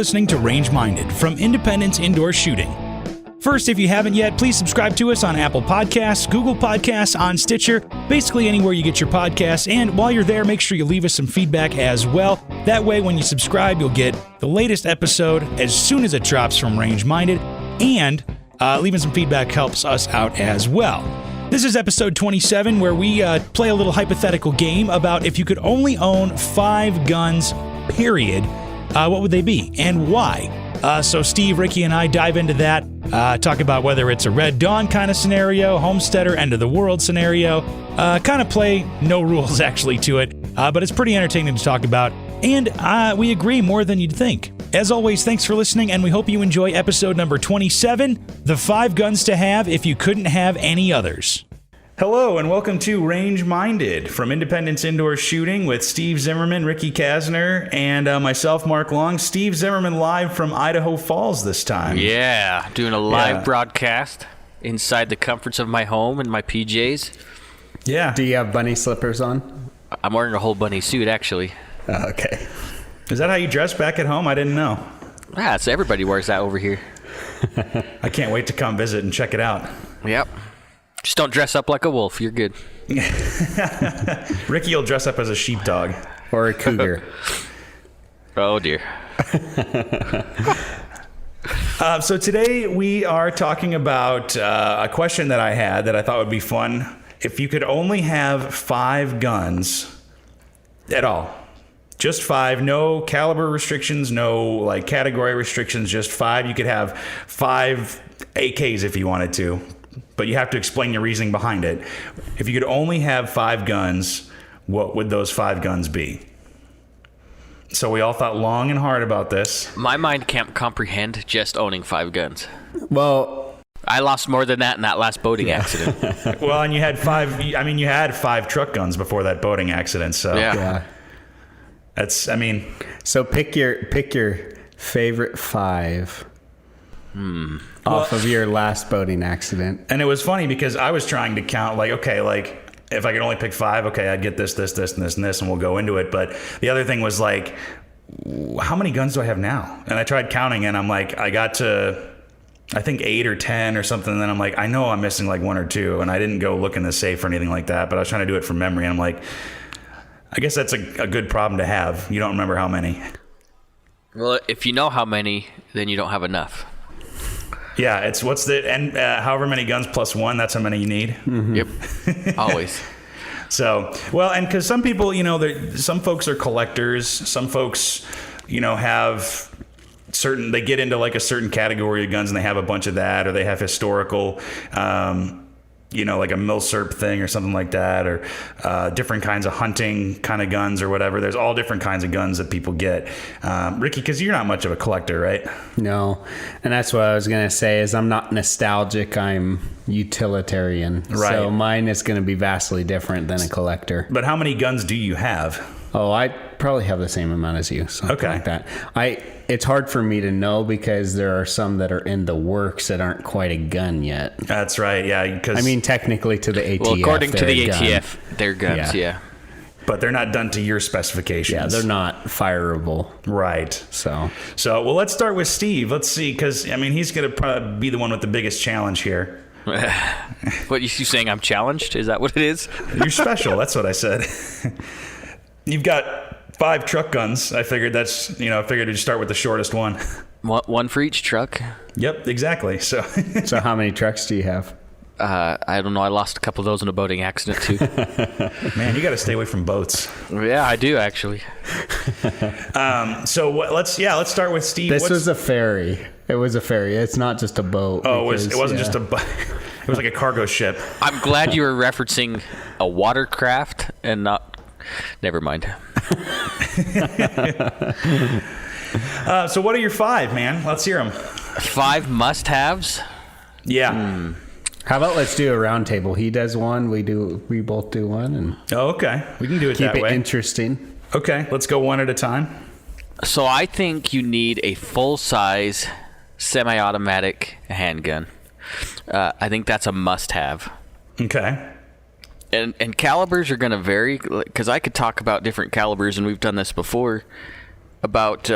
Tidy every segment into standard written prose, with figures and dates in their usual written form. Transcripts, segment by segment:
listening to Range Minded from Independence Indoor Shooting. First, if you haven't yet, please subscribe to us on Apple Podcasts, Google Podcasts, on Stitcher, basically anywhere you get your podcasts. And while you're there, make sure you leave us some feedback as well. That way, when you subscribe, you'll get the latest episode as soon as it drops from Range Minded. And leaving some feedback helps us out as well. This is episode 27, where we play a little hypothetical game about if you could only own 5 guns, period, what would they be and why? So Steve, Ricky, and I dive into that, talk about whether it's a Red Dawn kind of scenario, Homesteader, End of the World scenario, kind of play no rules actually to it, but it's pretty entertaining to talk about, and we agree more than you'd think. As always, thanks for listening, and we hope you enjoy episode number 27, The 5 Guns to Have If You Couldn't Have Any Others. Hello, and welcome to Range Minded from Independence Indoor Shooting with Steve Zimmerman, Ricky Kasner, and myself, Mark Long. Steve Zimmerman live from Idaho Falls this time. Yeah, doing a live broadcast inside the comforts of my home in my PJs. Yeah. Do you have bunny slippers on? I'm wearing a whole bunny suit, actually. Oh, okay. Is that how you dress back at home? I didn't know. Yeah, so everybody wears that over here. I can't wait to come visit and check it out. Yep. Just don't dress up like a wolf. You're good. Ricky will dress up as a sheepdog. Or a cougar. Oh, dear. So today we are talking about a question that I had that I thought would be fun. If you could only have 5 guns at all, just 5, no caliber restrictions, no like category restrictions, just 5. You could have 5 AKs if you wanted to, but you have to explain your reasoning behind it. If you could only have 5 guns, what would those 5 guns be? So we all thought long and hard about this. My mind can't comprehend just owning 5 guns. Well, I lost more than that in that last boating accident. Well, and you had 5, I mean, you had 5 truck guns before that boating accident, so. Yeah. That's, I mean. So pick your favorite 5 off of your last boating accident. And it was funny because I was trying to count, like, okay, like, if I could only pick 5, okay, I'd get this, and this, and we'll go into it. But the other thing was, like, how many guns do I have now? And I tried counting, and I'm like, I got to, I think 8 or 10 or something. And then I'm like, I know I'm missing like 1 or 2. And I didn't go look in the safe or anything like that. But I was trying to do it from memory. And I'm like, I guess that's a good problem to have. You don't remember how many. Well, if you know how many, then you don't have enough. Yeah, it's however many guns plus 1, that's how many you need. Mm-hmm. Yep, always. So, well, and because some people, some folks are collectors. Some folks, have they get into like a certain category of guns and they have a bunch of that, or they have historical, like a milsurp thing or something like that, or different kinds of hunting kind of guns or whatever. There's all different kinds of guns that people get. Ricky, because you're not much of a collector, right? No. And that's what I was going to say is I'm not nostalgic. I'm utilitarian. Right. So mine is going to be vastly different than a collector. But how many guns do you have? Oh, I probably have the same amount as you. Something like that. It's hard for me to know because there are some that are in the works that aren't quite a gun yet. That's right. Yeah. Because technically to the ATF. Well, according to the ATF, they're guns. Yeah. But they're not done to your specifications. Yeah, they're not fireable. Right. So, well, let's start with Steve. Let's see, because he's going to probably be the one with the biggest challenge here. What, you saying I'm challenged? Is that what it is? You're special. That's what I said. You've got 5 truck guns. I figured I figured you'd start with the shortest one. One for each truck? Yep, exactly. So how many trucks do you have? I don't know. I lost a couple of those in a boating accident too. Man, you got to stay away from boats. Yeah, I do actually. So let's start with Steve. This was a ferry. It was a ferry. It's not just a boat. Oh, it wasn't just a boat. It was like a cargo ship. I'm glad you were referencing a watercraft and not. Never mind. So what are your 5, man? Let's hear them. 5 must-haves? Yeah. How about let's do a round table? He does one, we both do one, and okay, we can do it that way. Keep it interesting. Okay, let's go one at a time. So I think you need a full-size semi-automatic handgun. I think that's a must-have. Okay. And calibers are going to vary, because I could talk about different calibers, and we've done this before, about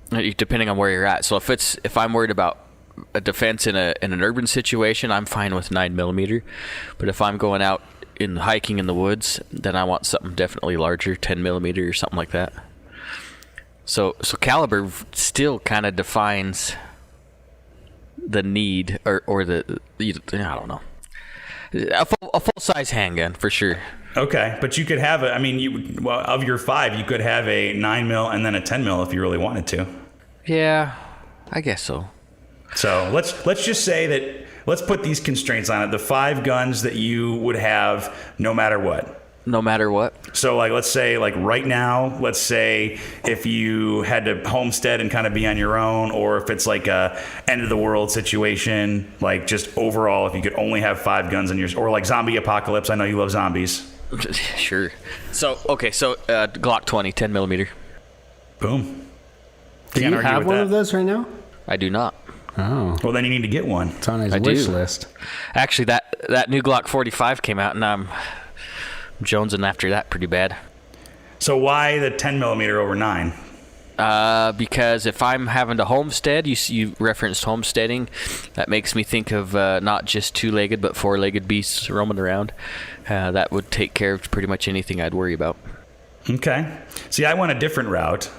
Depending on where you're at. So if I'm worried about a defense in an urban situation, I'm fine with 9mm. But if I'm going out hiking in the woods, then I want something definitely larger, 10mm or something like that. So caliber still kind of defines the need or the I don't know. A full size handgun for sure. Okay, but you could have of your 5, you could have a 9mm and then a 10mm if you really wanted to. Yeah, I guess so. So let's just say that, let's put these constraints on it. The 5 guns that you would have no matter what. No matter what. So let's say right now, let's say if you had to homestead and kind of be on your own, or if it's like a end of the world situation, just overall, if you could only have 5 guns in yours, or like zombie apocalypse. I know you love zombies. Sure. So Glock 20, 10mm. Boom. Do you have one of those right now? I do not. Oh. Well, then you need to get one. It's on his wish list. Actually, that new Glock 45 came out, and I'm jonesing after that pretty bad. So why the 10mm over 9? Because if I'm having to homestead, you referenced homesteading, that makes me think of not just 2-legged but 4-legged beasts roaming around. That would take care of pretty much anything I'd worry about. Okay. See, I went a different route,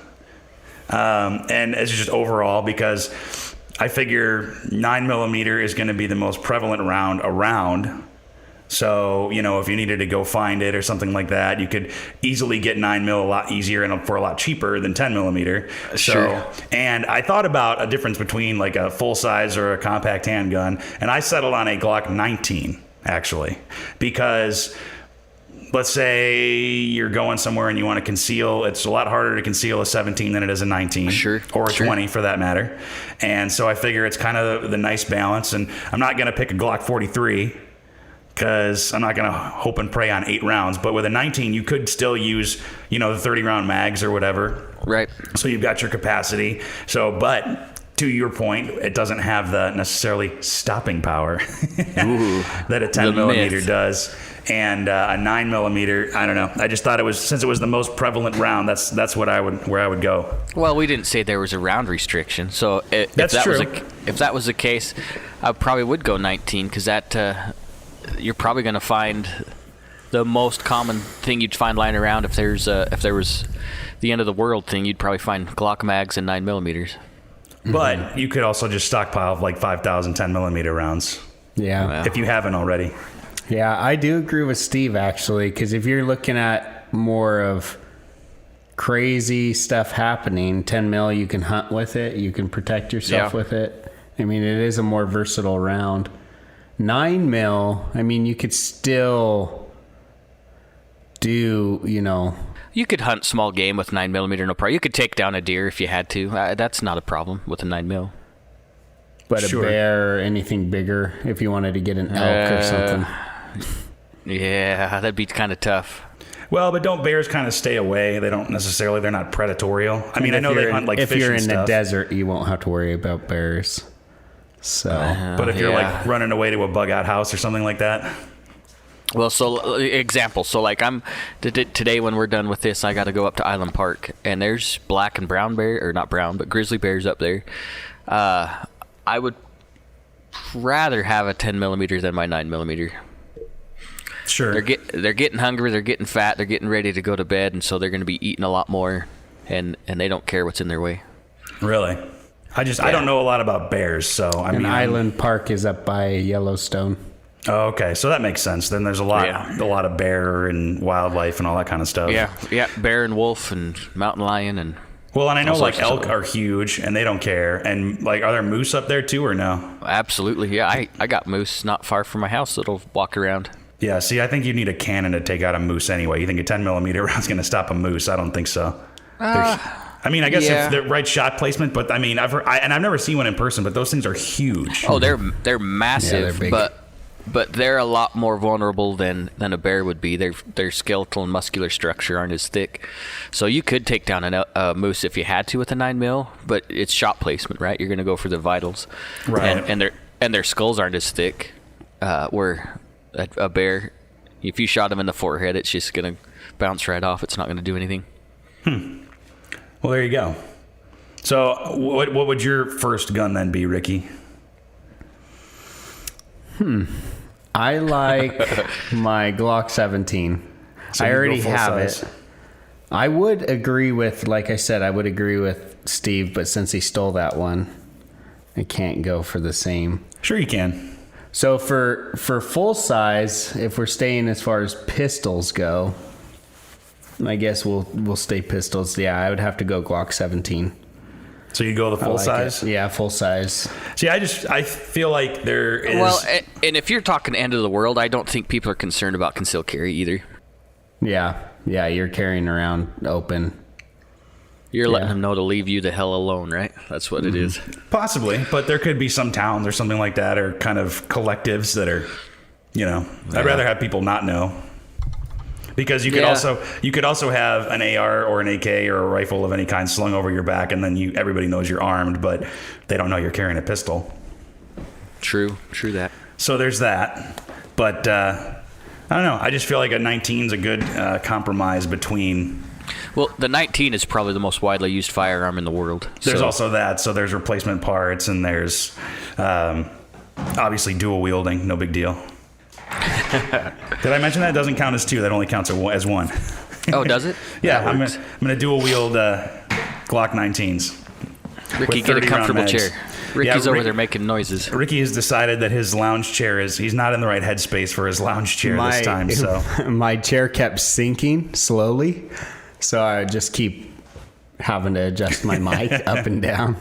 and it's just overall because I figure 9mm is going to be the most prevalent round around. So, if you needed to go find it or something like that, you could easily get 9mm a lot easier and for a lot cheaper than 10mm. Sure. And I thought about a difference between a full size or a compact handgun, and I settled on a Glock 19 actually, because let's say you're going somewhere and you want to conceal. It's a lot harder to conceal a 17 than it is a 19. Sure. Or a 20 for that matter. And so I figure it's kind of the nice balance. And I'm not going to pick a Glock 43 because I'm not going to hope and pray on 8 rounds. But with a 19, you could still use, the 30-round mags or whatever. Right. So you've got your capacity. So, to your point, it doesn't have the necessarily stopping power that a 10mm does. And a 9mm, I don't know. I just thought since it was the most prevalent round, that's where I would go. Well, we didn't say there was a round restriction, so if that was the case, I probably would go 19, because that you're probably going to find the most common thing you'd find lying around. If there was the end of the world thing, you'd probably find Glock mags and 9mm. But you could also just stockpile 5,000 10mm rounds. Yeah. If you haven't already. Yeah, I do agree with Steve, actually, because if you're looking at more of crazy stuff happening, 10mm, you can hunt with it. You can protect yourself with it. I mean, it is a more versatile round. 9mm, you could still do, You could hunt small game with 9mm, no problem. You could take down a deer if you had to. That's not a problem with a 9mm. But a bear or anything bigger, if you wanted to get an elk or something. Yeah, that'd be kind of tough. Well, but don't bears kind of stay away? They're not predatorial. I know they hunt fish and stuff. If you're in the desert, you won't have to worry about bears. So, but if you're running away to a bug out house or something like that. Well, so example. So I'm today when we're done with this, I got to go up to Island Park, and there's black and brown bear, or not brown, but grizzly bears up there. I would rather have a 10mm than my 9mm. Sure. They're getting hungry, they're getting fat, they're getting ready to go to bed, and so they're going to be eating a lot more, and they don't care what's in their way. Really? I don't know a lot about bears, so Island Park is up by Yellowstone. Oh, okay. So that makes sense. Then there's a lot of bear and wildlife and all that kind of stuff. Yeah, bear and wolf and mountain lion and. Well, and I know elk are huge and they don't care. And are there moose up there too or no? Absolutely. Yeah, I got moose not far from my house that'll walk around. Yeah, see, I think you need a cannon to take out a moose anyway. You think a 10mm round's going to stop a moose? I don't think so. I guess if the right shot placement, but I've never seen one in person, but those things are huge. Oh, they're massive, yeah, they're big. But they're a lot more vulnerable than a bear would be. Their skeletal and muscular structure aren't as thick. So you could take down a moose if you had to with a 9mm, but it's shot placement, right? You're going to go for the vitals. Right. And their skulls aren't as thick, where a bear, if you shot him in the forehead, it's just going to bounce right off. It's not going to do anything. Well, there you go. So what would your first gun then be, Ricky? I like my Glock 17. So I you go already full have size. it. I would agree with, like I said, I would agree with Steve, but since he stole that one, I can't go for the same. Sure you can. So for full size, if we're staying as far as pistols go, I guess we'll stay pistols. Yeah, I would have to go Glock 17. So you go the full size? Yeah, full size. See, I feel like there is... Well, and if you're talking end of the world, I don't think people are concerned about concealed carry either. Yeah, you're carrying around open. You're letting them know to leave you the hell alone, right? That's what it is. Possibly, but there could be some towns or something like that, or kind of collectives that are, I'd rather have people not know. Because you could also have an AR or an AK or a rifle of any kind slung over your back, and then everybody knows you're armed, but they don't know you're carrying a pistol. True that. So there's that. But I don't know. I just feel like a 19 is a good compromise between. Well, the 19 is probably the most widely used firearm in the world. There's also that. So there's replacement parts, and there's obviously dual wielding. No big deal. Did I mention that? It doesn't count as two. That only counts as one. Oh, does it? Yeah, I'm gonna dual wield Glock 19s. Ricky, get a comfortable chair. Ricky's over there making noises. Ricky has decided that his lounge chair he's not in the right headspace for his lounge chair this time. So my chair kept sinking slowly, so I just keep having to adjust my mic up and down.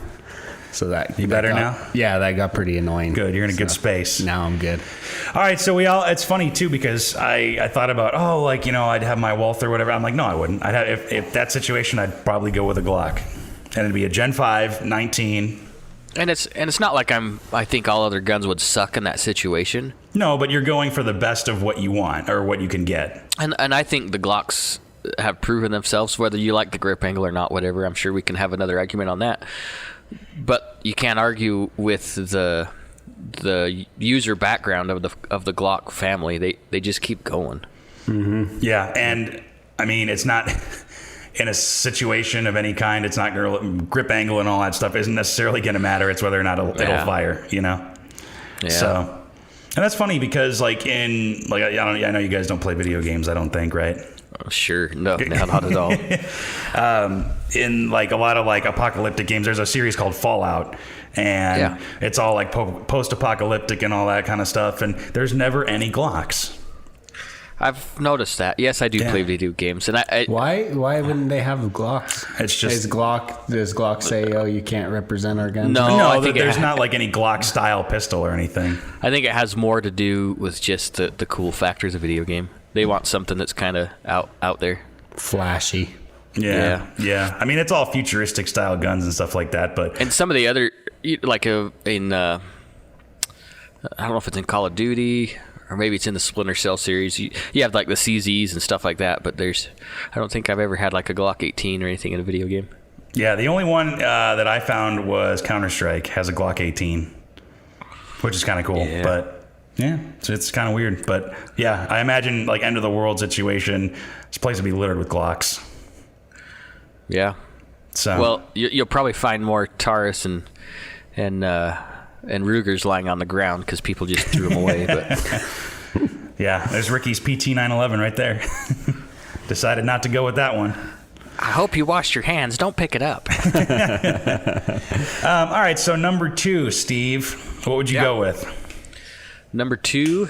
So that you better now? Yeah, that got pretty annoying. Good, you're in a good space. Now I'm good. All right, so it's funny too, because I thought about, I'd have my Walther or whatever. I'm like, no, I wouldn't. If that situation, I'd probably go with a Glock. And it'd be a Gen 5, 19. And it's not like I think all other guns would suck in that situation. No, but you're going for the best of what you want or what you can get. And I think the Glocks have proven themselves, whether you like the grip angle or not, whatever. I'm sure we can have another argument on that. But you can't argue with the user background of the Glock family. They just keep going. Mm-hmm. Yeah, and I mean, it's not in a situation of any kind. It's not grip angle and all that stuff isn't necessarily going to matter. It's whether or not it'll fire. Yeah. So, and that's funny because I know you guys don't play video games. I don't think, right? Oh, sure. No, not at all. In a lot of apocalyptic games, there's a series called Fallout, and it's all post-apocalyptic and all that kind of stuff, and there's never any Glocks. I've noticed that. Yes, I do play video games, and why wouldn't they have Glocks? It's just does Glock say, "Oh, you can't represent our guns"? No, I think there's not any Glock style pistol or anything. I think it has more to do with just the cool factors of video game. They want something that's kind of out there, flashy. Yeah. I mean, it's all futuristic style guns and stuff like that, but and some of the other I don't know if it's in Call of Duty or maybe it's in the Splinter Cell series. You have the CZs and stuff like that, but I don't think I've ever had a Glock 18 or anything in a video game. Yeah, the only one that I found was Counter-Strike has a Glock 18, which is kind of cool, but. Yeah, so it's kind of weird, but yeah, I imagine end of the world situation, this place would be littered with Glocks. Yeah. So well, you'll probably find more Taurus and Rugers lying on the ground because people just threw them away. But yeah, there's Ricky's PT911 right there. Decided not to go with that one. I hope you washed your hands. Don't pick it up. All right, so number 2, Steve, what would you go with? Number 2,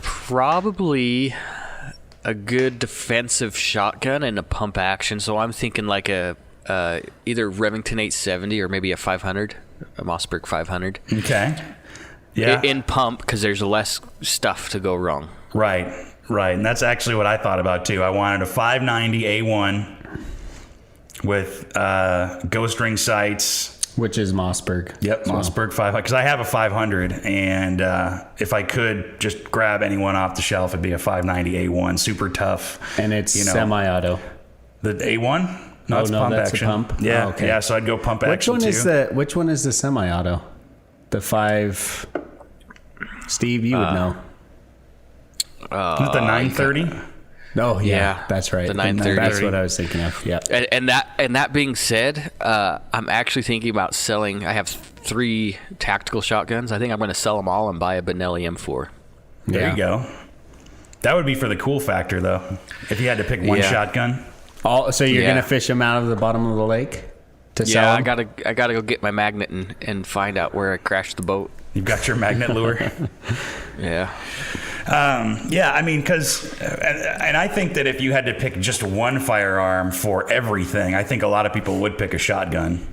probably a good defensive shotgun and a pump action. So I'm thinking either Remington 870 or maybe a 500, a Mossberg 500. Okay. Yeah. In pump, because there's less stuff to go wrong. Right. And that's actually what I thought about too. I wanted a 590 A1 with ghost ring sights. Which is Mossberg. Yep, Mossberg 500. Because I have a 500, and if I could just grab anyone off the shelf, it'd be a 590 A1, super tough. And it's semi-auto. The A1? No, it's pump that's action. A pump? Yeah, oh, okay. Yeah. So I'd go pump action too. Which one is the semi-auto? The 5. Steve, you would know. Is it the 930? Oh yeah, Yeah, that's right. the 930. That's what I was thinking of. Yeah. And that being said, I'm actually thinking about selling. I have 3 tactical shotguns. I think I'm going to sell them all and buy a Benelli M4. There you go. That would be for the cool factor, though. If you had to pick one shotgun. So you're gonna fish them out of the bottom of the lake to sell? Yeah, them? I gotta go get my magnet and find out where I crashed the boat. You've got your magnet lure. Yeah. Yeah, I mean, and I think that if you had to pick just one firearm for everything, I think a lot of people would pick a shotgun.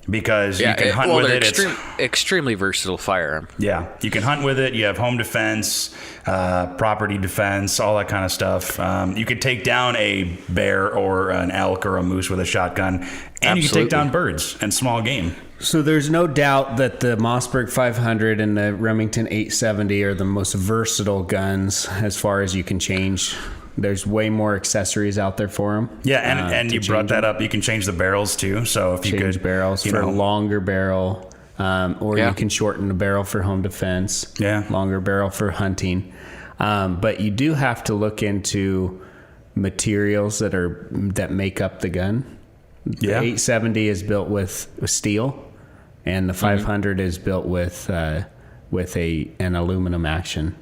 Because you can hunt with it. It's extremely versatile firearm. Yeah, you can hunt with it. You have home defense, property defense, all that kind of stuff. You could take down a bear or an elk or a moose with a shotgun, and you can take down birds and small game. So there's no doubt that the Mossberg 500 and the Remington 870 are the most versatile guns as far as you can change. There's way more accessories out there for them. Yeah, and you brought that up. You can change the barrels too. So if you could barrels for a longer barrel, or you can shorten the barrel for home defense. Yeah, longer barrel for hunting. But you do have to look into materials that make up the gun. Yeah, the 870 is built with steel, and the 500 is built with an aluminum action.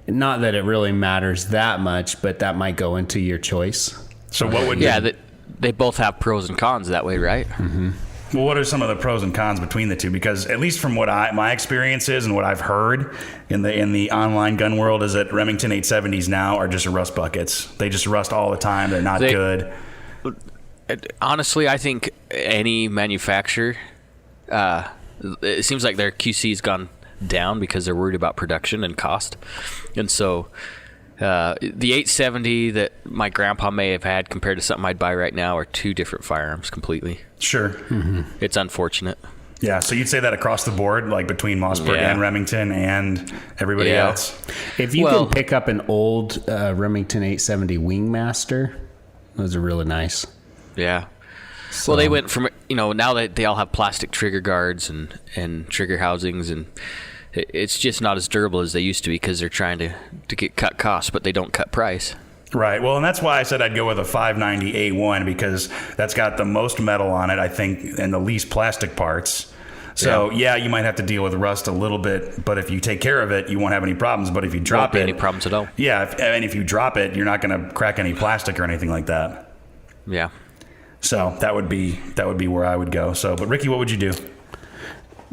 Not that it really matters that much, but that might go into your choice. So what would they both have pros and cons that way, right? Mm-hmm. Well, what are some of the pros and cons between the two? Because at least from what my experience is and what I've heard in the online gun world is that Remington 870s now are just rust buckets. They just rust all the time. They're not good. Honestly, I think any manufacturer, it seems like their QC's gone down because they're worried about production and cost. And so the 870 that my grandpa may have had compared to something I'd buy right now are 2 different firearms completely. Sure. Mm-hmm. It's unfortunate. Yeah, so you'd say that across the board, like between Mossberg and Remington and everybody else? If you can pick up an old Remington 870 Wingmaster, those are really nice. Yeah. So, well, they went from, now that they all have plastic trigger guards and trigger housings, and it's just not as durable as they used to be because they're trying to get cut costs, but they don't cut price. Right. Well, and that's why I said I'd go with a 590A1 because that's got the most metal on it, I think, and the least plastic parts. So, you might have to deal with rust a little bit, but if you take care of it, you won't have any problems. But if you drop any problems at all. Yeah, and if you drop it, you're not going to crack any plastic or anything like that. Yeah. So that would be where I would go. So, but Ricky, what would you do?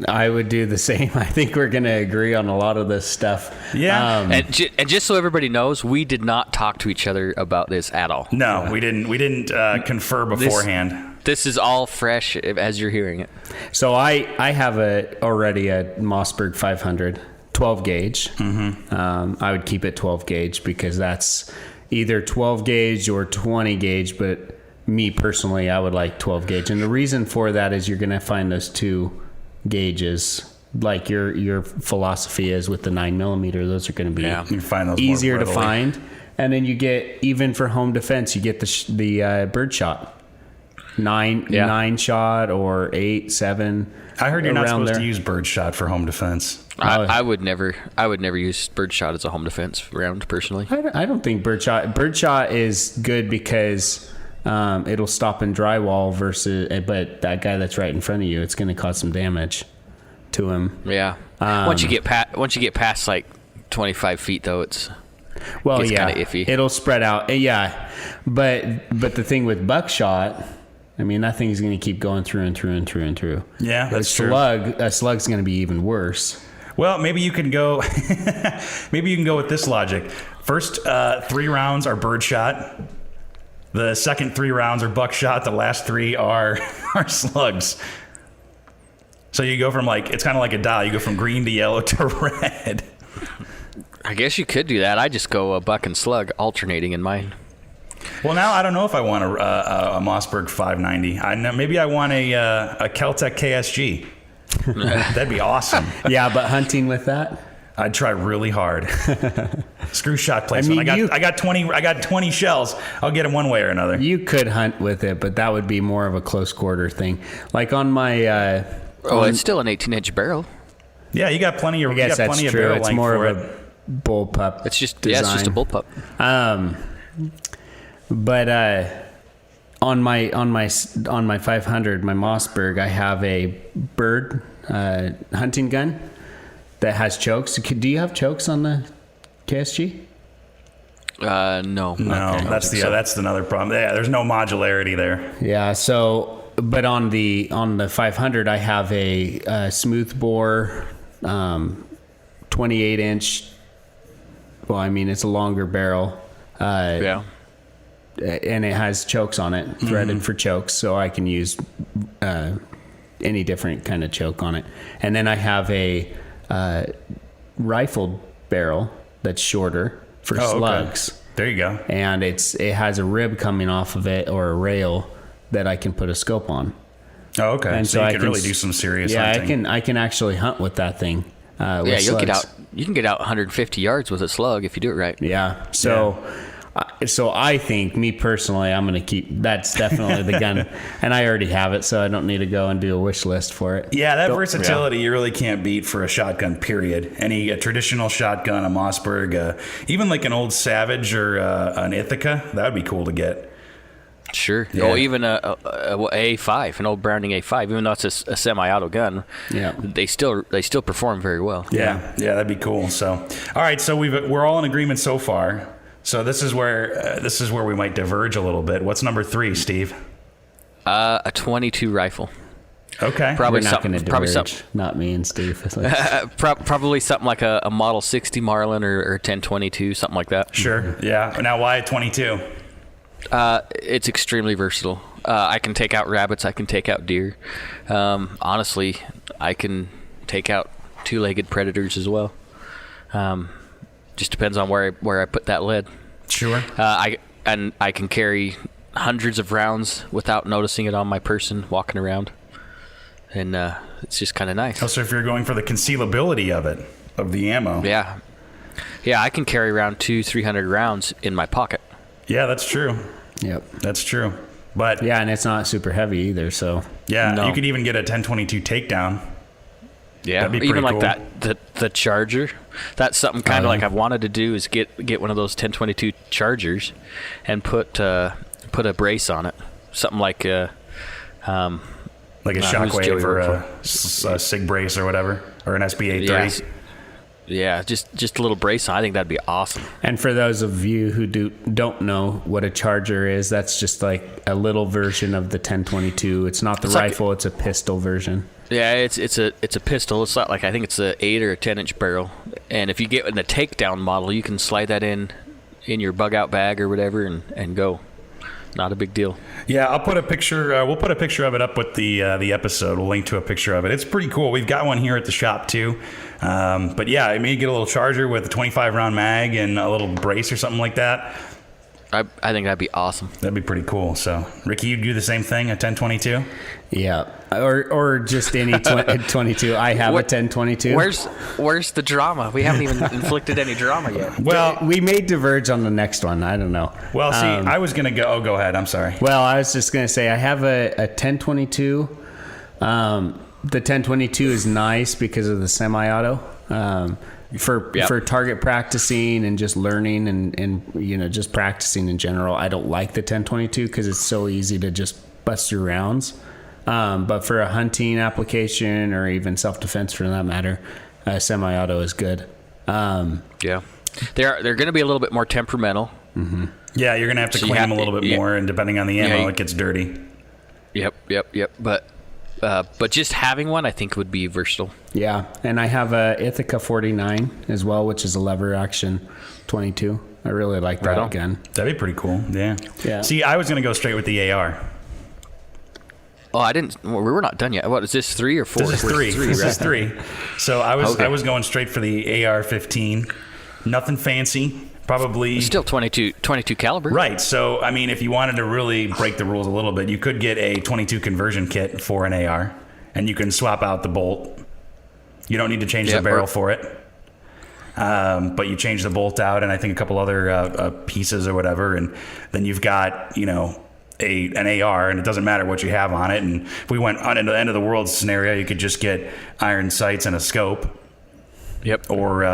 I would do the same. I think we're going to agree on a lot of this stuff. Yeah. And just so everybody knows, we did not talk to each other about this at all. No, we didn't. We didn't confer beforehand. This is all fresh as you're hearing it. So I have already a Mossberg 500 12 gauge. Mm-hmm. I would keep it 12 gauge because that's either 12 gauge or 20 gauge, but me personally, I would like 12 gauge. And the reason for that is you're going to find those 2 gauges like your philosophy is with the 9mm. Those are going to be you find those easier to find. And then you get, even for home defense, you get the bird shot. 9 shot or 8, 7. I heard you're not supposed to use bird shot for home defense. I would never use bird shot as a home defense round personally. I don't think bird shot is good because it'll stop in drywall but that guy that's right in front of you, it's going to cause some damage to him. Yeah. Once you get past like 25 feet though, it's kind of iffy. It'll spread out. Yeah. But the thing with buckshot, I mean, that thing's going to keep going through and through and through and through. Yeah, that's true. A slug's going to be even worse. Well, maybe you can go with this logic. First 3 rounds are bird shot. The second 3 rounds are buckshot. The last 3 are slugs. So you go from it's kind of like a dial. You go from green to yellow to red. I guess you could do that. I just go a buck and slug alternating in mine. Well, now I don't know if I want a Mossberg 590. Maybe I want a Kel-Tec KSG. That'd be awesome. Yeah, but hunting with that, I'd try really hard. Screw shot placement. I got 20 shells. I'll get them one way or another. You could hunt with it, but that would be more of a close quarter thing. Like on my it's still an 18-inch barrel. Yeah, you got plenty of. I guess that's true. Barrel it's length more for of a bullpup. It's just design. it's just a bullpup. But on my 500, my Mossberg, I have a bird hunting gun that has chokes. Do you have chokes on the KSG? No. Okay. That's another problem. Yeah, there's no modularity there. Yeah. So, but on the 500, I have a smooth bore, 28 inch. Well, I mean, it's a longer barrel. Yeah. And it has chokes on it, threaded for chokes, so I can use any different kind of choke on it. And then I have a rifled barrel that's shorter for slugs. Okay. There you go. And it has a rib coming off of it, or a rail that I can put a scope on. Oh, okay. And so you can really do some serious hunting. I can actually hunt with that thing. Yeah, you can get out 150 yards with a slug if you do it right. Yeah. So I think, me personally, I'm going to keep. That's definitely the gun, and I already have it, so I don't need to go and do a wish list for it. Yeah, that versatility you really can't beat for a shotgun. Period. A traditional shotgun, a Mossberg, even like an old Savage or an Ithaca, that would be cool to get. Sure. Yeah. Or even a A5, an old Browning A5, even though it's a semi-auto gun. Yeah. They still perform very well. Yeah, that'd be cool. So, all right, so we're all in agreement so far. So this is where we might diverge a little bit. What's number 3, Steve? A 22 rifle. Okay. We're not going to diverge. Not me and Steve. Probably something like a Model 60 Marlin or 1022, something like that. Sure. Yeah. Now, why a 22? It's extremely versatile. I can take out rabbits. I can take out deer. Honestly, I can take out two-legged predators as well. Just depends on where I put that lead. Sure. I can carry hundreds of rounds without noticing it on my person walking around, and it's just kind of nice. Oh, so if you're going for the concealability of the ammo. Yeah, I can carry around 200-300 rounds in my pocket. Yeah, that's true. Yep, that's true. But yeah, and it's not super heavy either. So yeah, you could even get a 1022 takedown. Yeah, that'd be even pretty like cool. the Charger. That's something kind of like I've wanted to do, is get one of those 1022 Chargers and put a brace on it. Something like a Shockwave or a SIG brace or whatever, or an SBA3. Yeah, just a little brace on. I think that'd be awesome. And for those of you who don't know what a Charger is, that's just like a little version of the 1022. It's not the rifle; it's a pistol version. Yeah, it's a pistol. It's not like, I think it's a 8 or a 10-inch barrel. And if you get in the takedown model, you can slide that in your bug out bag or whatever and go. Not a big deal. Yeah, I'll put a picture. We'll put a picture of it up with the episode. We'll link to a picture of it. It's pretty cool. We've got one here at the shop too. But yeah, I may get a little Charger with a 25 round mag and a little brace or something like that. I think that'd be awesome. That'd be pretty cool. So, Ricky, you do the same thing, a 1022? Yeah, or just any 22. I have a 1022. Where's the drama? We haven't even inflicted any drama yet. Well, we may diverge on the next one. I don't know. Well, see, I was gonna go. Oh, go ahead. I'm sorry. Well, I was just gonna say I have a 1022. The 1022 is nice because of the semi-auto. For target practicing and just learning and just practicing in general, I don't like the 1022 because it's so easy to just bust your rounds. But for a hunting application or even self-defense for that matter, semi-auto is good. Yeah, they're going to be a little bit more temperamental. Mm-hmm. Yeah, you're going to have to clean them a little bit more, and depending on the ammo, it gets dirty. Yep. But just having one, I think, would be versatile. Yeah, and I have a Ithaca 49 as well, which is a lever action 22. I really like that gun. That'd be pretty cool. Yeah. See, I was going to go straight with the AR. Oh, I didn't. Well, we were not done yet. What is this, 3 or 4? This is 3. This is 3. So I was going straight for the AR-15. Nothing fancy. Probably still 22 caliber. Right. So I mean, if you wanted to really break the rules a little bit, you could get a 22 conversion kit for an AR, and you can swap out the bolt. You don't need to change the barrel for it, but you change the bolt out, and I think a couple other pieces or whatever, and then you've got an AR, and it doesn't matter what you have on it. And if we went on into the end of the world scenario, you could just get iron sights and a scope. Yep. Or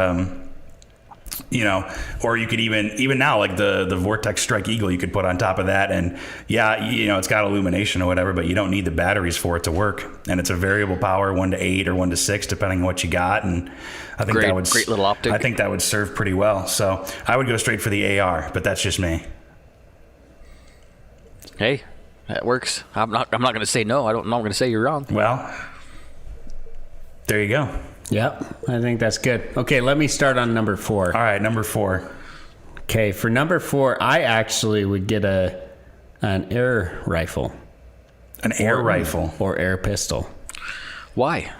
Or you could even now, like the Vortex Strike Eagle, you could put on top of that, and it's got illumination or whatever, but you don't need the batteries for it to work, and it's a variable power, 1 to 8 or 1 to 6, depending on what you got, and I think that would great little optic. I think that would serve pretty well. So I would go straight for the AR, but that's just me. Hey, that works. I'm not going to say no. I'm not going to say you're wrong. Well, there you go. Yep, I think that's good. Okay, let me start on number 4. All right, number 4. Okay, for number 4, I actually would get an air rifle. An air rifle? Or air pistol. Why?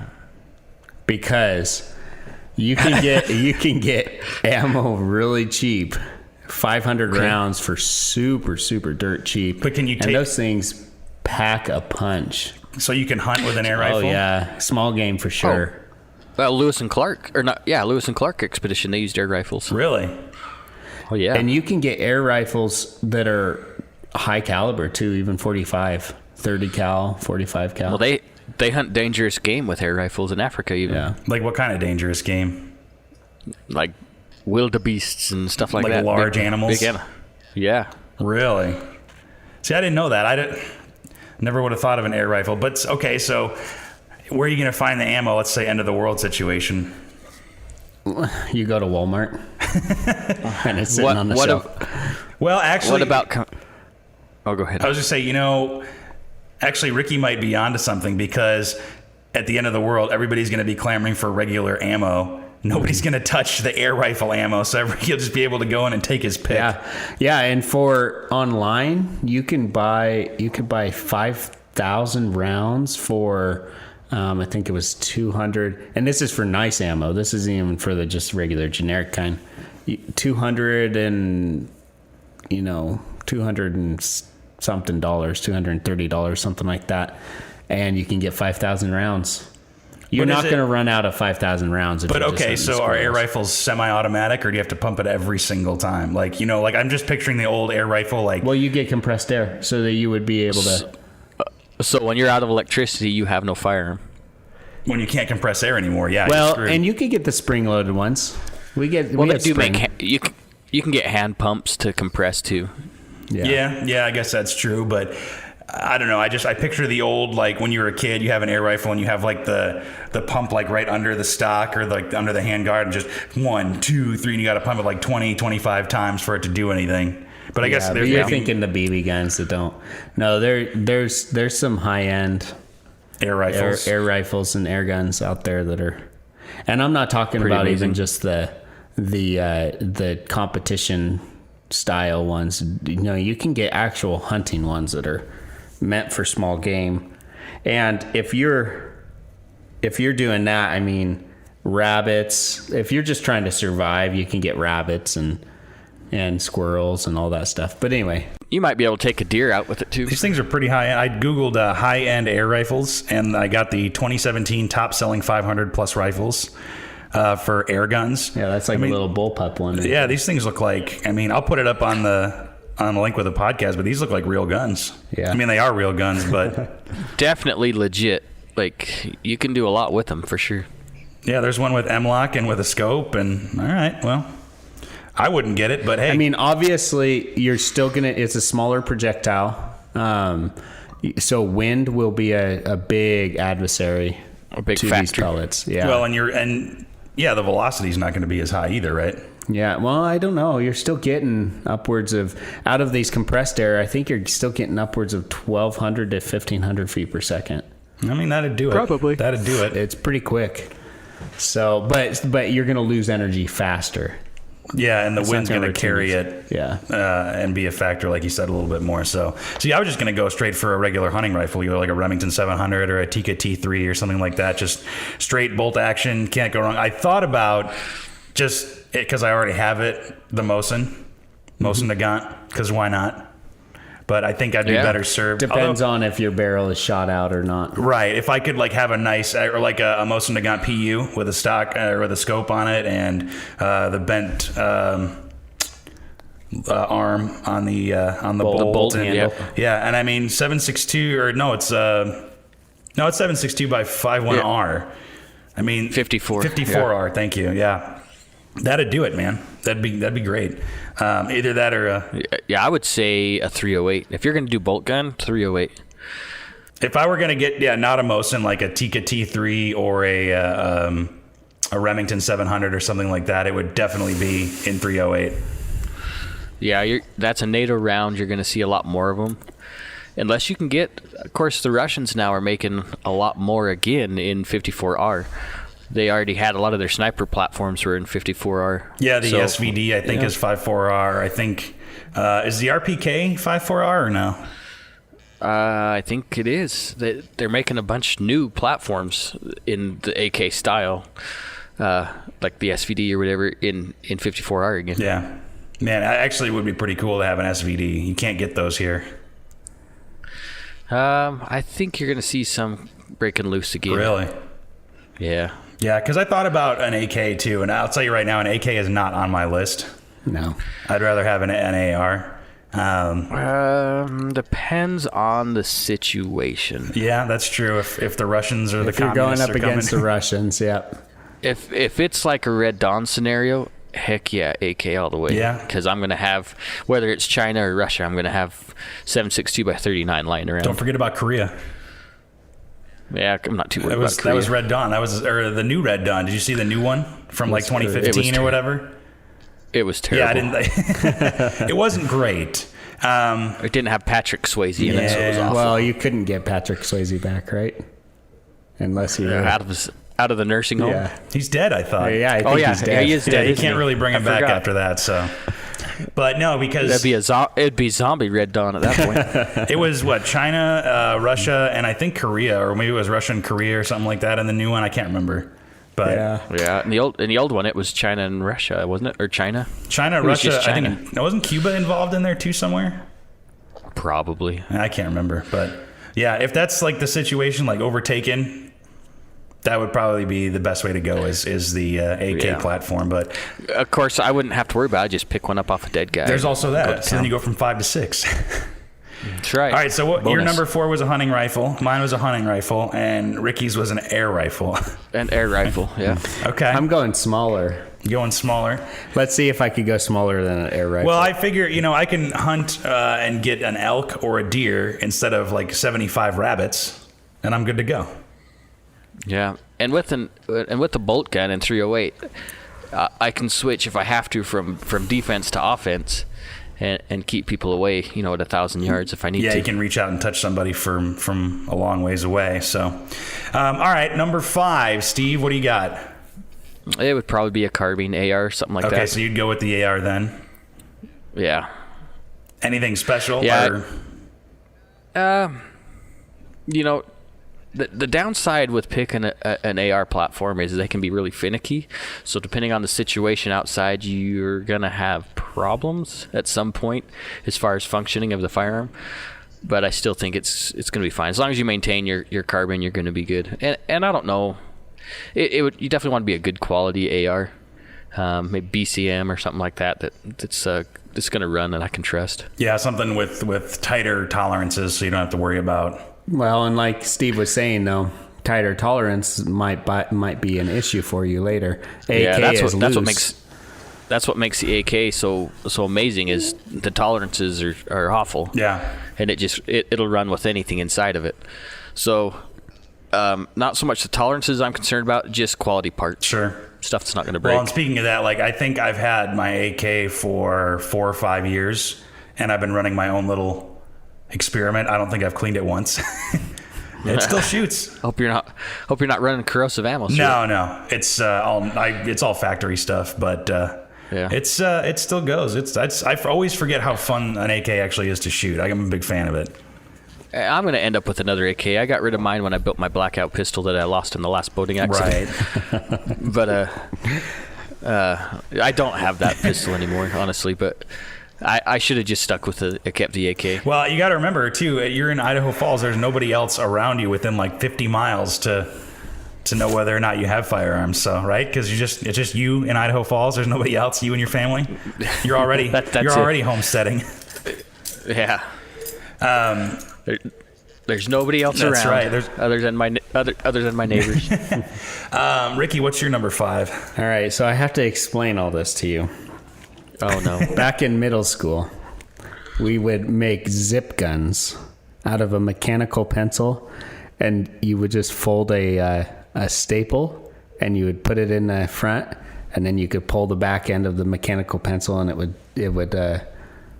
Because you can get ammo really cheap. 500 rounds for super, super dirt cheap. But can you and those things pack a punch. So you can hunt with an air rifle? Oh, yeah. Small game for sure. Lewis and Clark expedition, they used air rifles. Really? Oh, yeah. And you can get air rifles that are high caliber, too, even 45, 30 cal, 45 cal. Well, they hunt dangerous game with air rifles in Africa, even. Yeah. Like what kind of dangerous game? Like wildebeests and stuff like that. Like large animals? Yeah. Really? See, I didn't know that. Never would have thought of an air rifle. But, okay, so where are you going to find the ammo, let's say, end of the world situation? You go to Walmart, and it's sitting on the shelf. Well, actually... What about... go ahead. I was just saying, actually, Ricky might be onto something, because at the end of the world, everybody's going to be clamoring for regular ammo. Nobody's going to touch the air rifle ammo, so he'll just be able to go in and take his pick. Yeah, and for online, you could buy 5,000 rounds for... I think it was 200, and this is for nice ammo. This isn't even for the just regular generic kind. 200 and something dollars, $230, something like that, and you can get 5,000 rounds. You're not going to run out of 5,000 rounds. But okay, so are air rifles semi-automatic, or do you have to pump it every single time? Like I'm just picturing the old air rifle. Well, you get compressed air, so that you would be able to. So when you're out of electricity, you have no firearm. When you can't compress air anymore, yeah. Well, and you can get the spring-loaded ones. We get you can get hand pumps to compress too. Yeah, I guess that's true, but I don't know. I picture the old, like when you were a kid, you have an air rifle and you have like the pump like right under the stock or like under the handguard, and just 1, 2, 3, and you got to pump it like 20, 25 times for it to do anything. But I guess you're thinking the BB guns that don't. No, there's some high end air rifles, and air guns out there that are, and I'm not talking about even just the competition style ones. You can get actual hunting ones that are meant for small game, and if you're doing that, I mean rabbits. If you're just trying to survive, you can get rabbits and squirrels and all that stuff. But anyway, you might be able to take a deer out with it too. These things are pretty high end. I googled high-end air rifles, and I got the 2017 top-selling 500 plus rifles for air guns. Yeah, that's like a little bullpup one. Yeah, these things look like, I'll put it up on the link with the podcast, but these look like real guns. Yeah. They are real guns, but definitely legit. Like, you can do a lot with them for sure. Yeah, there's one with M-Lock and with a scope, and all right, well, I wouldn't get it, but hey. Obviously, you're still it's a smaller projectile. So wind will be a big adversary to these pellets. Yeah. Well, the velocity is not going to be as high either, right? Yeah. Well, I don't know. You're still getting upwards of, out of these compressed air, I think you're still getting upwards of 1,200 to 1,500 feet per second. That'd do it. Probably. That'd do it. It's pretty quick. So, but you're going to lose energy faster. Yeah, and the wind's going to carry it, and be a factor, like you said, a little bit more. So I was just going to go straight for a regular hunting rifle, either like a Remington 700 or a Tikka T3 or something like that. Just straight bolt action, can't go wrong. I thought about just because I already have it, the Mosin Nagant, because why not? But I think I'd be better served. Depends on if your barrel is shot out or not. Right. If I could have a nice, or like a Mosin Nagant PU with a stock or with a scope on it, and the bent arm on the bolt handle. Yeah, and 7.62 or no, it's 7.62 by 5.1R. 54. 54R. Thank you. Yeah. That'd do it, man. That'd be great. Either that or a... Yeah, I would say a 308. If you're going to do bolt gun, 308. If I were going to get, not a Mosin, like a Tikka T3 or a Remington 700 or something like that, it would definitely be in 308. Yeah, that's a NATO round. You're going to see a lot more of them. Unless you can get, of course, the Russians now are making a lot more again in 54R. They already had a lot of their sniper platforms were in 54R. Yeah, the SVD I think is 54R. I think is the RPK 54R or no? I think it is. They're making a bunch new platforms in the AK style, like the SVD or whatever in 54R again. Yeah, man, actually, it would be pretty cool to have an SVD. You can't get those here. I think you're going to see some breaking loose again. Really? Yeah. Yeah, because I thought about an AK too, and I'll tell you right now, an AK is not on my list. No. I'd rather have an AR. Depends on the situation. Yeah, that's true. If the Russians or the If you're communists going up against the Russians, yep. If it's like a Red Dawn scenario, heck yeah, AK all the way. Yeah. Because I'm going to have, whether it's China or Russia, I'm going to have 7.62 x 39 lying around. Don't forget about Korea. Yeah, I'm not too worried about Korea. That was Red Dawn. That was the new Red Dawn. Did you see the new one from like 2015 or whatever? It was terrible. Yeah, I didn't. It wasn't great. It didn't have Patrick Swayze in it, so it was awful. Well, you couldn't get Patrick Swayze back, right? Unless he out of the nursing home. Yeah, he's dead. I thought. Yeah, I think he's dead. Yeah, he is dead. Yeah, you can't really bring him back after that. So, but no, because it'd be zombie Red Dawn at that point. It was what, China, Russia, and I think Korea, or maybe it was Russia and Korea or something like that. And the new one, I can't remember. But yeah. In the old one, it was China and Russia, wasn't it? Or China, Russia. China. I think wasn't Cuba involved in there too somewhere? Probably. I can't remember, but yeah, if that's like the situation, like overtaken, that would probably be the best way to go. Is the AK platform, but of course I wouldn't have to worry about it. Just pick one up off a dead guy. There's also that. So then you go from 5 to 6. That's right. All right, so your number 4 was a hunting rifle. Mine was a hunting rifle, and Ricky's was an air rifle. An air rifle, yeah. Okay. I'm going smaller. Going smaller. Let's see if I could go smaller than an air rifle. Well, I figure, I can hunt and get an elk or a deer instead of like 75 rabbits, and I'm good to go. Yeah, and with the bolt gun in 308, I can switch if I have to from defense to offense. And keep people away, at 1,000 yards if I need to. Yeah, you can reach out and touch somebody from a long ways away. So, all right, number 5, Steve, what do you got? It would probably be a carbine AR, something like that. Okay, so you'd go with the AR then? Yeah. Anything special? Yeah. The downside with picking an AR platform is they can be really finicky. So depending on the situation outside, you're going to have problems at some point as far as functioning of the firearm. But I still think it's going to be fine. As long as you maintain your carbine, you're going to be good. And I don't know. You definitely want to be a good quality AR. Maybe BCM or something like that's going to run and I can trust. Yeah, something with tighter tolerances so you don't have to worry about... Well, and like Steve was saying, though, tighter tolerance might be an issue for you later. That's what makes the AK so amazing is the tolerances are awful. Yeah, and it'll run with anything inside of it. So, not so much the tolerances I'm concerned about, just quality parts. Sure, stuff that's not going to break. Well, and speaking of that, like I think I've had my AK for 4 or 5 years, and I've been running my own little experiment. I don't think I've cleaned it once. It still shoots. Hope you're not running corrosive ammo. No, it's all factory stuff, but it still goes. I always forget how fun an AK actually is to shoot. I'm a big fan of it. I'm going to end up with another AK. I got rid of mine when I built my blackout pistol that I lost in the last boating accident. Right. But I don't have that pistol anymore, honestly. But I should have just stuck with kept the AK. Well, you got to remember too. You're in Idaho Falls. There's nobody else around you within like 50 miles to know whether or not you have firearms. So right, because it's just you in Idaho Falls. There's nobody else. You and your family. You're already already homesteading. Yeah. There's nobody else around. That's right. Other than my neighbors. Ricky, what's your number 5? All right, so I have to explain all this to you. Oh no. Back in middle school, we would make zip guns out of a mechanical pencil, and you would just fold a staple, and you would put it in the front, and then you could pull the back end of the mechanical pencil, and it would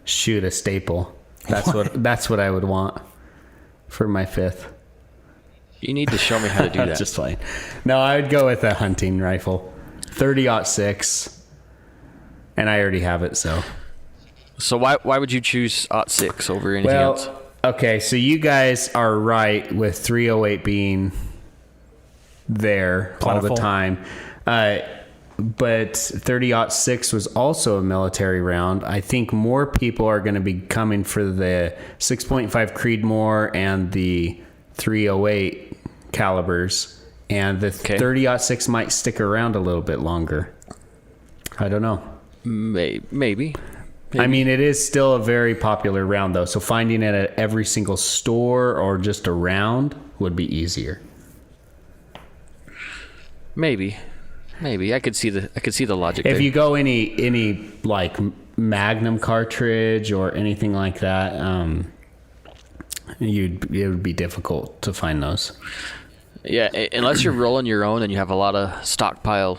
shoot a staple. That's what I would want for my 5th. You need to show me how to do that. Just fine. No, I would go with a hunting rifle, 30-06, and I already have it. So why would you choose .6 over anything else? Okay, so you guys are right with 308 being there Plentiful. all the time. But 30-06 was also a military round. I think more people are going to be coming for the 6.5 Creedmoor and the 308 calibers, and the 30-06 might stick around a little bit longer. I don't know. Maybe. I mean, it is still a very popular round, though. So finding it at every single store or just around would be easier. Maybe I could see the logic. If there. you go any like Magnum cartridge or anything like that, it would be difficult to find those. Yeah, unless you're rolling your own and you have a lot of stockpile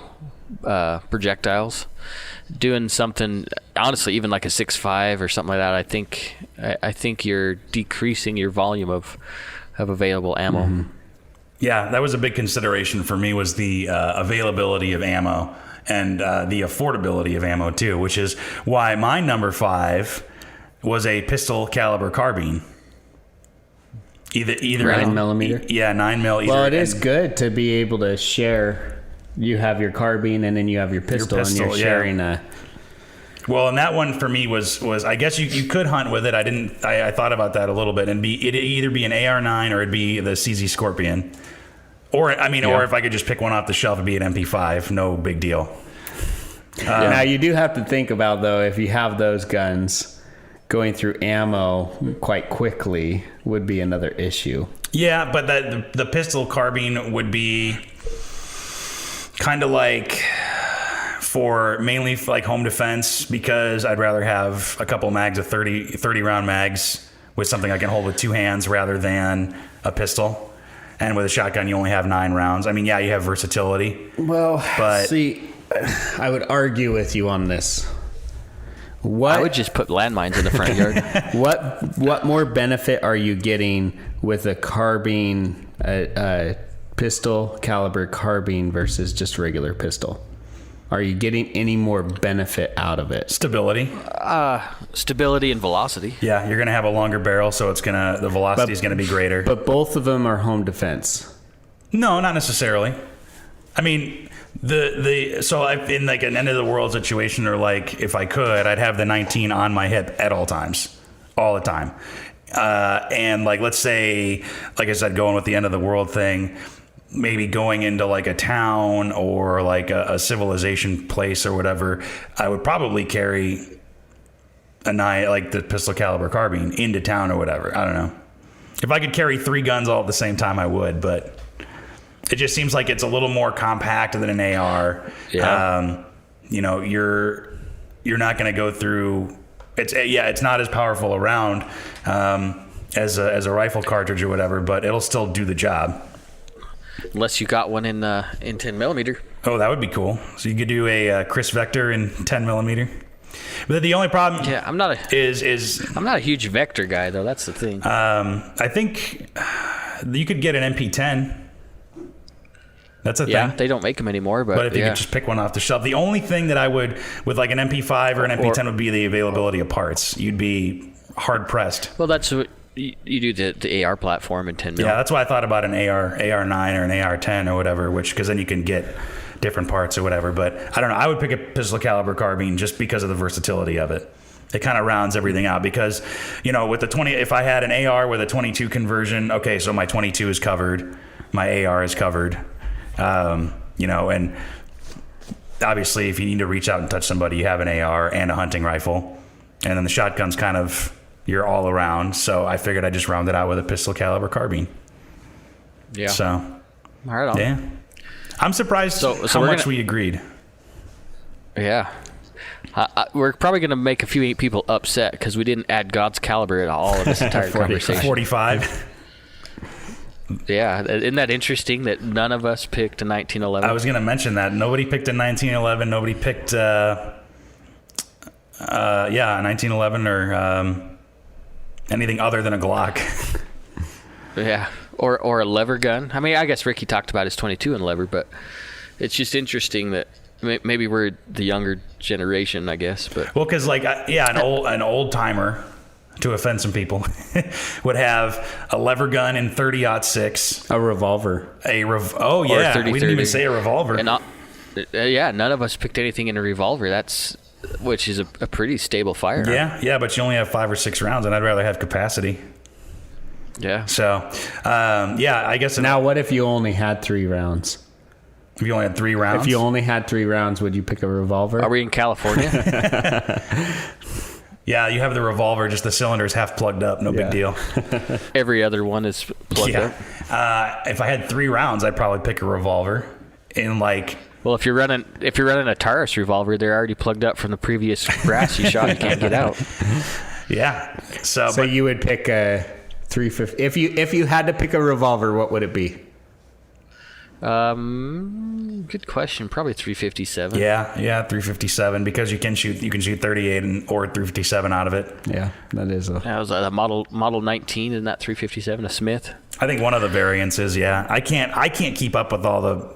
projectiles. Doing something, honestly, even like a 6.5 or something like that, I think you're decreasing your volume of available ammo. Mm-hmm. Yeah, that was a big consideration for me, was the availability of ammo and the affordability of ammo too, which is why my number 5 was a pistol caliber carbine. Either 9mm. Yeah, 9mm. Well, it is good to be able to share. You have your carbine and then you have your pistol and you're sharing a. Well, and that one for me was I guess you could hunt with it. I thought about that a little bit, and it'd either be an AR-9 or it'd be the CZ Scorpion, or if I could just pick one off the shelf, it'd be an MP5. No big deal. Now you do have to think about, though, if you have those guns, going through ammo quite quickly would be another issue. Yeah, but the pistol carbine would be kind of like mainly like home defense, because I'd rather have a couple mags of 30 round mags with something I can hold with 2 hands rather than a pistol. And with a shotgun, you only have 9 rounds. I mean, yeah, you have versatility. Well, but see, I would argue with you on this. I would just put landmines in the front yard. What more benefit are you getting with a carbine, a pistol caliber carbine versus just regular pistol? Are you getting any more benefit out of it? Stability. Stability and velocity. Yeah, you're gonna have a longer barrel, so the velocity is gonna be greater. But both of them are home defense. No, not necessarily. I mean, so in like an end of the world situation, or like if I could, I'd have the 19 on my hip at all times, all the time. And like, let's say, like I said, going with the end of the world thing, maybe going into like a town or like a civilization place or whatever, I would probably carry like the pistol caliber carbine into town or whatever. I don't know. If I could carry 3 guns all at the same time, I would, but it just seems like it's a little more compact than an AR. Yeah. You're not going to go through. It's not as powerful a round as a rifle cartridge or whatever, but it'll still do the job. Unless you got one in 10mm. Oh, that would be cool. So you could do a Chris Vector in 10mm. But the only problem, I'm not a huge Vector guy, though. That's the thing. I think you could get an MP10. That's a thing. Yeah, they don't make them anymore, but if you could just pick one off the shelf. The only thing that I would, with like an MP5 or an MP10, would be the availability of parts. You'd be hard pressed. Well, that's what you do, the AR platform in 10mm. Yeah, that's why I thought about an AR9 or an AR10 or whatever, because then you can get different parts or whatever. But I don't know. I would pick a pistol caliber carbine just because of the versatility of it. It kind of rounds everything out, because, with the 20, if I had an AR with a 22 conversion, okay, so my 22 is covered, my AR is covered, and obviously if you need to reach out and touch somebody, you have an AR and a hunting rifle, and then the shotgun's kind of, you're all around. So I figured I'd just round it out with a pistol caliber carbine. Yeah. So, all right. Yeah. I'm surprised how much we agreed. Yeah. We're probably going to make a few people upset because we didn't add God's caliber at all in this entire conversation. 45. Yeah, isn't that interesting that none of us picked a 1911? I was going to mention that. Nobody picked a 1911. Nobody picked, a 1911 or anything other than a Glock. Yeah, or a lever gun. I mean, I guess Ricky talked about his 22 and lever, but it's just interesting that maybe we're the younger generation, I guess. But well, because an old timer, to offend some people, would have a lever gun in 30-06. A revolver. Oh, yeah. 30, we didn't even say a revolver. And none of us picked anything in a revolver. Which is a pretty stable firearm. Yeah, but you only have 5 or 6 rounds, and I'd rather have capacity. Yeah. So, I guess... Now, what if you only had 3 rounds? If you only had 3 rounds? If you only had 3 rounds, would you pick a revolver? Are we in California? Yeah, you have the revolver, just the cylinder is half plugged up. No big deal. Every other one is plugged up. If I had 3 rounds, I'd probably pick a revolver. Well, if you're running a Taurus revolver, they're already plugged up from the previous brass you shot. You can't get out. Yeah. So you would pick a 350. If you had to pick a revolver, what would it be? Good question. Probably 357. Yeah, 357 because you can shoot 38 or 357 out of it. Yeah, that is That was a model 19, isn't that 357? A Smith. I think one of the variants is I can't keep up with all the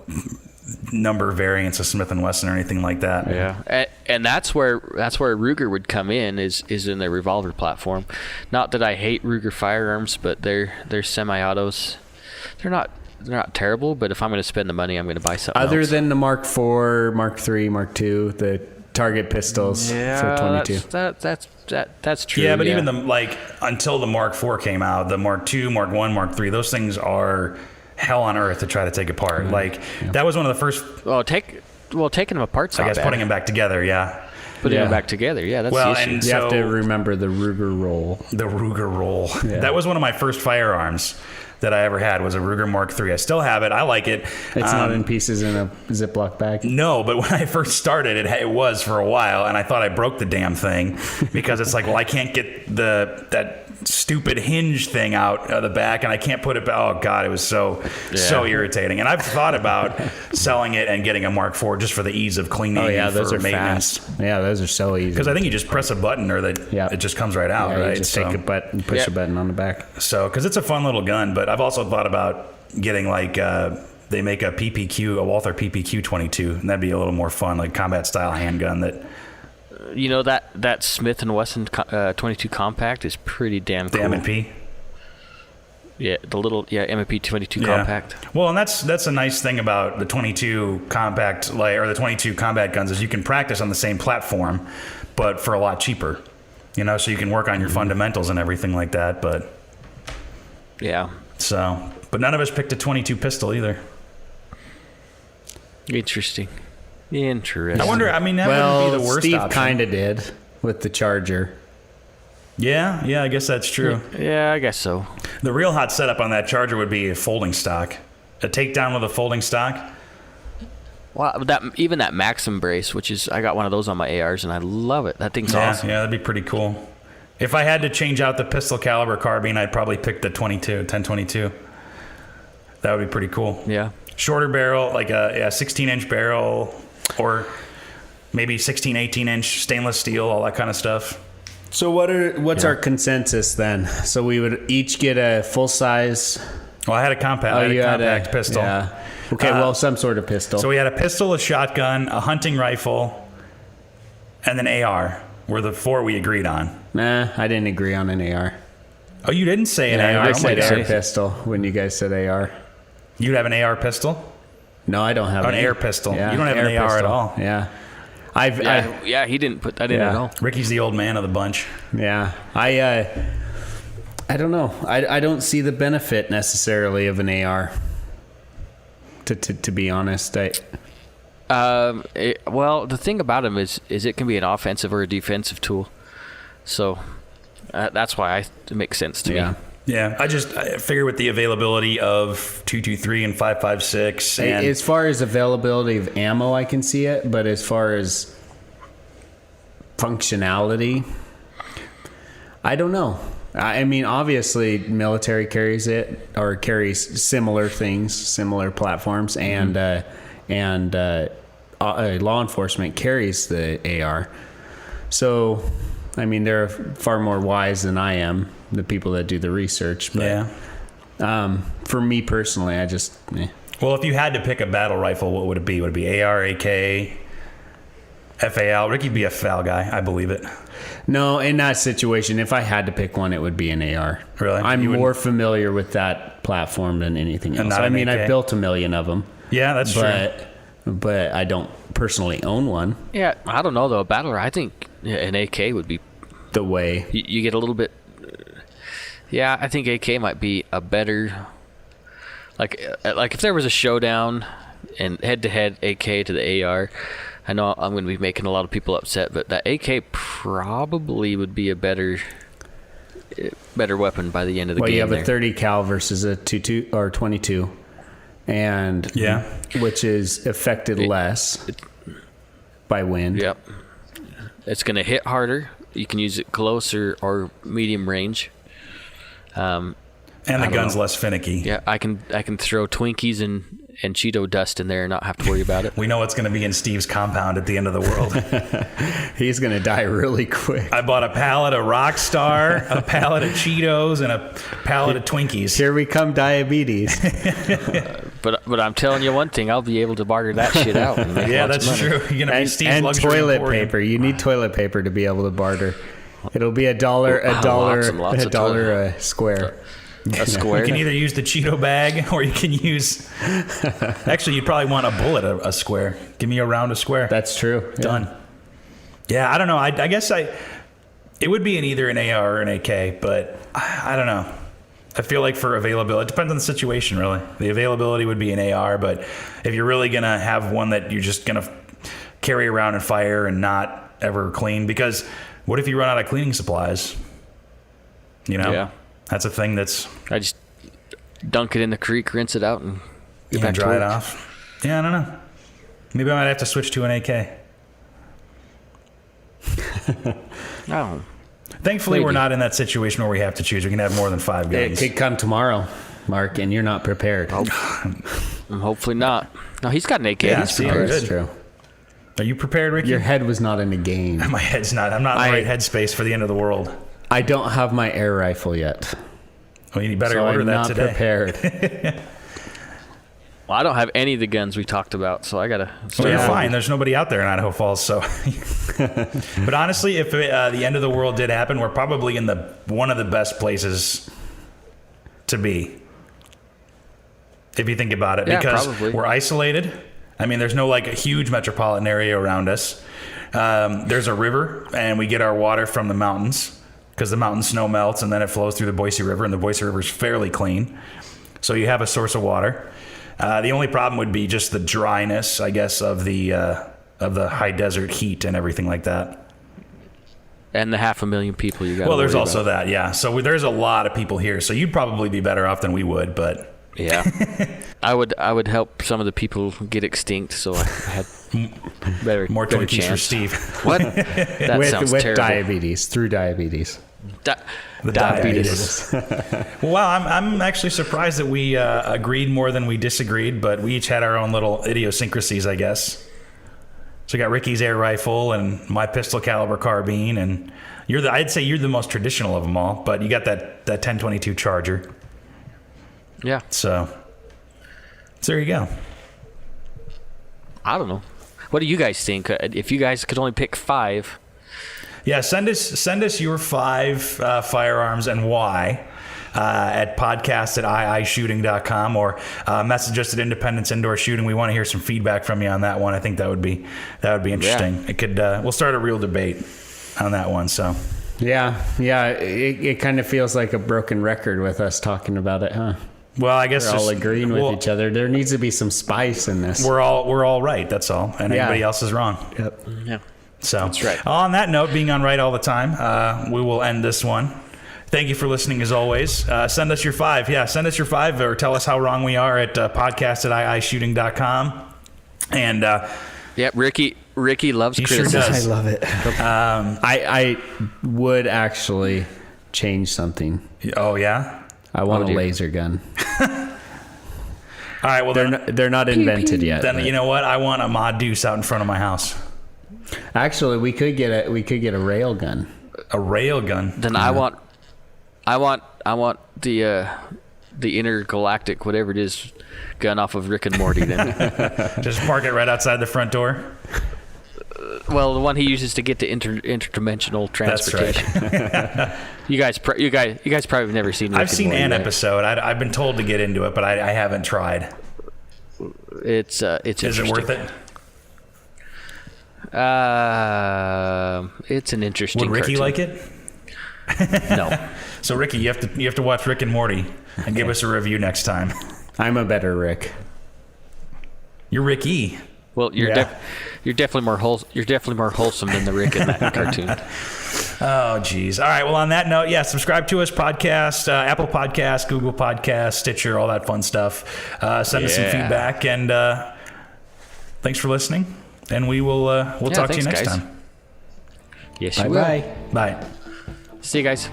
number of variants of Smith & Wesson or anything like that. Yeah, and that's where Ruger would come in is in their revolver platform. Not that I hate Ruger firearms, but their semi-autos, they're not terrible. But if I'm going to spend the money, I'm going to buy something other else. than the Mark IV, Mark III, Mark II, the target pistols for 22. That's true. Yeah, but even until the Mark IV came out, the Mark II, Mark I, Mark III, those things are hell on earth to try to take apart. That was one of the first. Taking them apart's not I guess bad. putting them back together, yeah. Putting them back together, yeah, that's the issue. And you have to remember the Ruger roll. The Ruger roll. Yeah. That was one of my first firearms that I ever had, was a Ruger Mark III. I still have it. I like it. It's not in pieces in a Ziploc bag? No, but when I first started, it was for a while, and I thought I broke the damn thing because it's like, well, I can't get that stupid hinge thing out of the back, and I can't put it back. Oh, God, it was so irritating. And I've thought about selling it and getting a Mark IV just for the ease of cleaning those for are maintenance. fast. Yeah, those are so easy. Because I think you just press a button or it just comes right out, right? You just take a button, push a button on the back. So, because it's a fun little gun, but I've also thought about getting they make a PPQ, a Walther PPQ 22, and that'd be a little more fun, like combat style handgun that. You know, that Smith & Wesson 22 compact is pretty damn cool. The M&P? Yeah, M&P 22 compact. Well, and that's a nice thing about the 22 compact, or the 22 combat guns, is you can practice on the same platform, but for a lot cheaper. So you can work on your fundamentals and everything like that, but... Yeah. So, but none of us picked a 22 pistol either. Interesting. I wonder, that wouldn't be the worst Steve option. kind of did with the Charger. Yeah, I guess that's true. Yeah, I guess so. The real hot setup on that Charger would be a folding stock. A takedown with a folding stock. Well, that Maxim brace, which is, I got one of those on my ARs, and I love it. That thing's awesome. Yeah, that'd be pretty cool. If I had to change out the pistol caliber carbine, I'd probably pick the 1022. That would be pretty cool. Yeah. Shorter barrel, like a 16-inch barrel, or maybe 16, 18-inch stainless steel, all that kind of stuff. So what's our consensus then? So we would each get a full size. Well, I had a compact pistol. Yeah. Okay, some sort of pistol. So we had a pistol, a shotgun, a hunting rifle, and then AR were the 4 we agreed on. Nah, I didn't agree on an AR. Oh, you didn't say an AR? I said air pistol when you guys said AR. You'd have an AR pistol? No, I don't have an air pistol. Yeah, you don't have an AR at all. Yeah. He didn't put that in at all. Ricky's the old man of the bunch. Yeah. I don't know. I don't see the benefit necessarily of an AR. To be honest, well, the thing about them is it can be an offensive or a defensive tool, so that's why it makes sense to me. Yeah, I figure with the availability of 223 and 5.56, and as far as availability of ammo, I can see it, but as far as functionality, I don't know. I mean, obviously, military carries it, or carries similar things, similar platforms, and law enforcement carries the AR. So, I mean, they're far more wise than I am, the people that do the research. But, for me personally, I just... Well, if you had to pick a battle rifle, what would it be? Would it be AR, AK, FAL? Ricky'd be a FAL guy, I believe it. No, in that situation, if I had to pick one, it would be an AR. Really? I'm more familiar with that platform than anything else. I mean, I've built a million of them. Yeah, that's true. But I don't personally own one. Yeah, I don't know, though. A battler, I think an AK would be... The way. You get a little bit... Yeah, I think AK might be a better... Like if there was a showdown and head-to-head AK to the AR... I know I'm going to be making a lot of people upset, but that AK probably would be a better weapon by the end of the game. Well, you have there. a 30 cal versus a 22, and which is affected less by wind. Yep, it's going to hit harder. You can use it close or medium range. And the gun's less finicky. Yeah, I can throw Twinkies and Cheeto dust in there and not have to worry about it. We know what's going to be in Steve's compound at the end of the world. He's going to die really quick. I bought a pallet of Rockstar, a pallet of Cheetos, and a pallet of Twinkies. Here we come, diabetes. But I'm telling you one thing, I'll be able to barter that shit out. And make lots of money. True. You're gonna be Steve's and luxury toilet emporium. paper. You need toilet paper to be able to barter. It'll be a dollar a square. A square. You can either use the Cheeto bag or you can use... Actually, you'd probably want a bullet, a square. Give me a round of square. That's true. Yeah. Done. Yeah, I don't know. I guess it would be either an AR or an AK, but I don't know. I feel like for availability, it depends on the situation, really. The availability would be an AR, but if you're really going to have one that you're just going to carry around and fire and not ever clean, because what if you run out of cleaning supplies? You know? Yeah. That's a thing that's... I just dunk it in the creek, rinse it out, and get back dry to it work. off. Yeah, I don't know. Maybe I might have to switch to an AK. Oh. Thankfully, Maybe. we're not in that situation where we have to choose. We can have more than 5 It guns. could come tomorrow, Mark, and you're not prepared. Hopefully not. No, he's got an AK. Yeah, He's see, prepared. That's good. true. Are you prepared, Ricky? Your head was not in the game. My head's not. I'm not in the right headspace for the end of the world. I don't have my air rifle yet. Well, you better So order I'm that not today. prepared. Well, I don't have any of the guns we talked about, so I got to... Well, you're fine. There's nobody out there in Idaho Falls, so. But honestly, if the end of the world did happen, we're probably in one of the best places to be. If you think about it, Yeah, because probably. we're isolated. I mean, there's no like a huge metropolitan area around us. There's a river, and we get our water from the mountains because the mountain snow melts and then it flows through the Boise River, and the Boise River is fairly clean. So you have a source of water. The only problem would be just the dryness, I guess, of the high desert heat and everything like that. And the 500,000 people you got. Well, there's also that, yeah. So there's a lot of people here. So you'd probably be better off than we would, but yeah, I would help some of the people get extinct, so I had more better Twinkies for chance. Steve. What? That sounds with terrible. diabetes, through diabetes. Diabetes. Well, I'm actually surprised that we agreed more than we disagreed, but we each had our own little idiosyncrasies, I guess. So we got Ricky's air rifle and my pistol caliber carbine, and I'd say you're the most traditional of them all, but you got that 1022 Charger. Yeah. So there you go. I don't know. What do you guys think? If you guys could only pick 5. Yeah, send us your 5 firearms and why at podcast@iishooting.com or message us at Independence Indoor Shooting. We want to hear some feedback from you on that one. I think that would be interesting. Yeah. It could we'll start a real debate on that one. So Yeah. It kind of feels like a broken record with us talking about it, huh? well, I guess We're all just- agreeing with each other. There needs to be some spice in this. We're all right. That's all, and Yeah. everybody else is wrong. Yep. Yeah. So That's right. On that note, being on right all the time, we will end this one. Thank you for listening as always. Send us your 5. Yeah, send us your 5 or tell us how wrong we are at podcast@iishooting.com. And Yep, Ricky loves He sure criticism. does. I love it. I would actually change something. Oh, yeah? I want a dear. laser gun. All right, well, They're not invented yet. then but- you know what? I want a mod deuce out in front of my house. Actually, we could get a rail gun. A rail gun. Then I want the intergalactic whatever it is gun off of Rick and Morty. Then, Just park it right outside the front door. well, the one he uses to get to interdimensional That's right. transportation. You guys probably have never seen. Rick I've and seen Morty, an right? episode. I've been told to get into it, but I haven't tried. It's Is interesting. it worth it? It's an interesting. Would Ricky cartoon. like it? No. So Ricky, you have to watch Rick and Morty and give us a review next time. I'm a better Rick. You're Ricky. Well, you're Yeah. you're definitely more wholesome than the Rick in that cartoon. Oh, geez. All right. Well, on that note, subscribe to us, podcast, Apple Podcasts, Google Podcasts, Stitcher, all that fun stuff. Send us some feedback, and thanks for listening. And we'll talk to you next guys. time. Yes, you Bye will. bye. Bye. See you guys.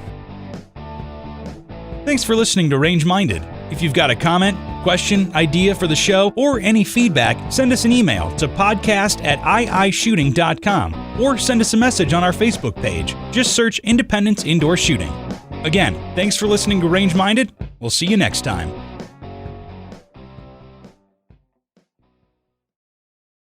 Thanks for listening to Range Minded. If you've got a comment, question, idea for the show, or any feedback, send us an email to podcast@iishooting.com or send us a message on our Facebook page. Just search Independence Indoor Shooting. Again, thanks for listening to Range Minded. We'll see you next time.